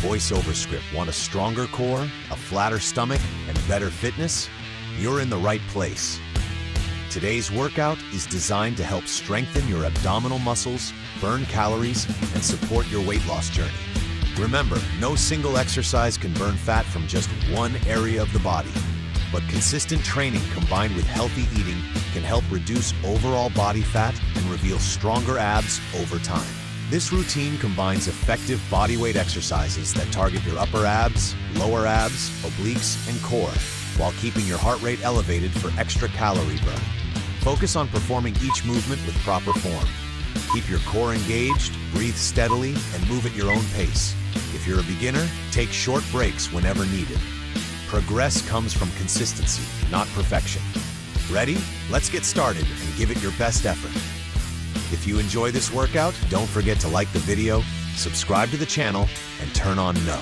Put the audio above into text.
voiceover script want a stronger core, a flatter stomach, and better fitness? You're in the right place. Today's workout is designed to help strengthen your abdominal muscles, burn calories, and support your weight loss journey. Remember, no single exercise can burn fat from just one area of the body, but consistent training combined with healthy eating can help reduce overall body fat and reveal stronger abs over time. This routine combines effective bodyweight exercises that target your upper abs, lower abs, obliques, and core, while keeping your heart rate elevated for extra calorie burn. Focus on performing each movement with proper form. Keep your core engaged, breathe steadily, and move at your own pace. If you're a beginner, take short breaks whenever needed. Progress comes from consistency, not perfection. Ready? Let's get started and give it your best effort. If you enjoy this workout, don't forget to like the video, subscribe to the channel, and turn on No.